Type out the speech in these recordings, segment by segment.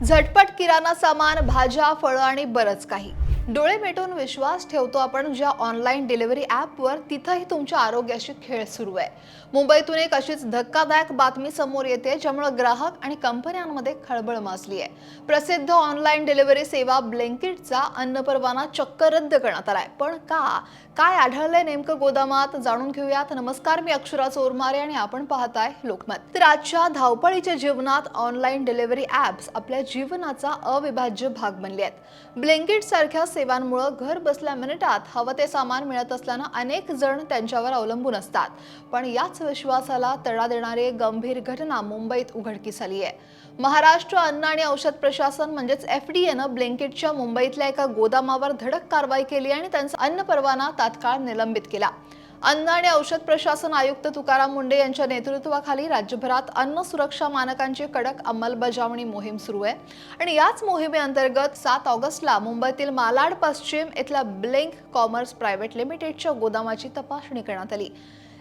झटपट किराणा सामान, भाज्या, फळं आणि बरंच काही. डोळे मिटून विश्वास ठेवतो आपण ज्या ऑनलाईन डिलिव्हरी ॲपवर, तिथंही तुमच्या आरोग्याशी खेळ सुरू आहे. मुंबईतून एक अशीच धक्कादायक बातमी समोर येते, ज्यामुळे ग्राहक आणि कंपन्यांमध्ये खळबळ माजली आहे. प्रसिद्ध ऑनलाईन डिलिव्हरी सेवा ब्लिंकिटचा अन्न परवाना चक्क रद्द करण्यात आलाय. पण का? काय आढळलंय नेमकं गोदामात, जाणून घेऊयात. नमस्कार, मी अक्षरा चोरमारे आणि आपण पाहताय लोकमत. तर आजच्या धावपळीच्या जीवनात ऑनलाईन डिलिव्हरी ॲप्स आपल्या जीवनाचा अविभाज्य भाग बनले आहेत. ब्लिंकिट सारख्या सेवांमुळे घर बसल्या मिनिटात हवं ते सामान मिळत असल्यानं अनेक जण त्यांच्यावर अवलंबून असतात. पण याच विश्वासाला तडा देणारी गंभीर घटना मुंबईत उघडकीस आली आहे. महाराष्ट्र अन्न आणि औषध प्रशासन म्हणजेच एफडीएनं ब्लिंकिटच्या मुंबईतल्या एका गोदामावर धडक कारवाई केली आणि त्यांचा अन्न परवाना तात्काळ निलंबित केला. अन्न आणि औषध प्रशासन आयुक्त तुकाराम मुंडे यांच्या नेतृत्वाखाली राज्यभरात अन्न सुरक्षा मानकांची कडक अंमलबजावणी मोहीम सुरू आहे. आणि याच मोहिमेअंतर्गत 7 ऑगस्टला मुंबईतील मालाड पश्चिम इथल्या ब्लिंक कॉमर्स प्रायव्हेट लिमिटेडच्या गोदामाची तपासणी करण्यात आली.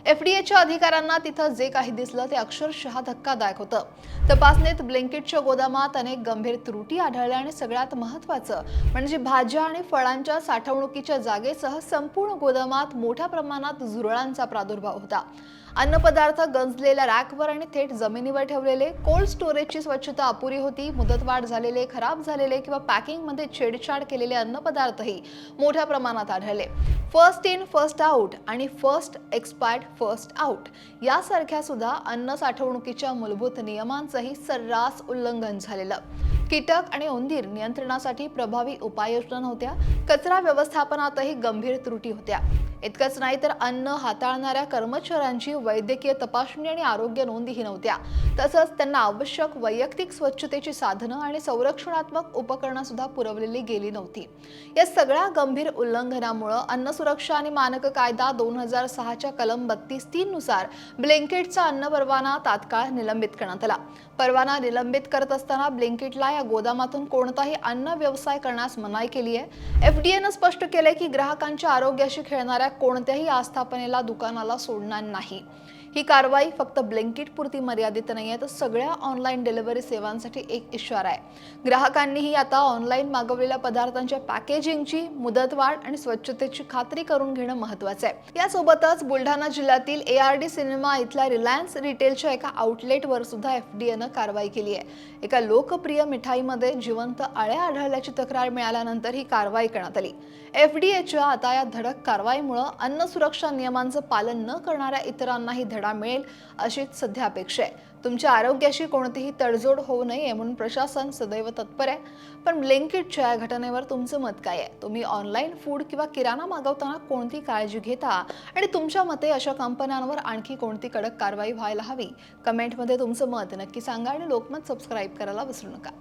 एफडीएच्या अधिकाऱ्यांना तिथं जे काही दिसलं ते अक्षरशः धक्कादायक होतं. तपासणीत ब्लिंकिटच्या गोदामात अनेक गंभीर त्रुटी आढळल्या आणि सगळ्यात महत्त्वाचं म्हणजे भाज्या आणि फळांच्या साठवणुकीच्या जागेसह संपूर्ण गोदामात मोठ्या प्रमाणात झुरळांचा प्रादुर्भाव होता. अन्नपदार्थ गंजलेल्या रॅकवर आणि थेट जमिनीवर ठेवलेले. कोल्ड स्टोरेजची स्वच्छता अपुरी होती. मुदतवाढ झालेले, खराब झालेले किंवा पॅकिंगमध्ये छेडछाड केलेले अन्नपदार्थही मोठ्या प्रमाणात आढळले. फर्स्ट इन फर्स्ट आउट आणि फर्स्ट एक्सपायर्ड फर्स्ट आउट यासारख्या सुद्धा अन्न साठवणुकीच्या मूलभूत नियमांचंही सर्रास उल्लंघन झालेलं. कीटक आणि उंदीर नियंत्रणासाठी प्रभावी उपाययोजना नव्हत्या. कचरा व्यवस्थापनातही गंभीर त्रुटी होत्या. इतकंच नाही तर अन्न हाताळणाऱ्या कर्मचाऱ्यांची वैद्यकीय तपासणी आणि आरोग्य नोंदीही नव्हत्या. तसंच त्यांना आवश्यक वैयक्तिक स्वच्छतेची साधनं आणि संरक्षणात्मक उपकरणं सुद्धा पुरवलेली गेली नव्हती. या सगळ्या गंभीर उल्लंघनामुळे अन्न सुरक्षा आणि मानक कायदा 2006च्या कलम 32(3) नुसार ब्लिंकिटचा अन्न परवाना तात्काळ निलंबित करण्यात आला. परवाना निलंबित करत असताना ब्लिंकिटला या गोदामातून कोणताही अन्न व्यवसाय करण्यास मनाई केली आहे. एफडीएनं स्पष्ट केलंय की ग्राहकांच्या आरोग्याशी खेळणाऱ्या कोणत्याही आस्थापनेला, दुकानाला सोडणार नाही. ही कारवाई फक्त ब्लिंकिट पुरती मर्यादित नाहीये, तर सगळ्या ऑनलाईन डिलिव्हरी सेवांसाठी एक इशारा आहे. ग्राहकांनीही आता ऑनलाईन मागवलेल्या पदार्थांच्या पॅकेजिंगची, मुदतवाढ आणि स्वच्छतेची खात्री करून घेणं महत्त्वाचं आहे. यासोबतच बुलढाणा जिल्ह्यातील एआरडी सिनेमा इथल्या रिलायन्स रिटेलच्या एका आउटलेटवर सुद्धा एफडीएनं कारवाई केली आहे. एका लोकप्रिय मिठाईमध्ये जिवंत अळ्या आढळल्याची तक्रार मिळाल्यानंतर ही कारवाई करण्यात आली. एफडीएच्या आता या धडक कारवाईमुळे अन्न सुरक्षा नियमांचं पालन न करणाऱ्या इतरांनाही धडा मिळेल अशीच सध्या अपेक्षा आहे. तुमच्या आरोग्याशी कोणतीही तडजोड होऊ नये म्हणून प्रशासन सदैव तत्पर आहे. पण ब्लिंकिटच्या या घटनेवर तुमचं मत काय आहे? तुम्ही ऑनलाईन फूड किंवा किराणा मागवताना कोणती काळजी घेता आणि तुमच्या मते अशा कंपन्यांवर आणखी कोणती कडक कारवाई व्हायला हवी? कमेंटमध्ये तुमचं मत नक्की सांगा आणि लोकमत सबस्क्राईब करायला विसरू नका.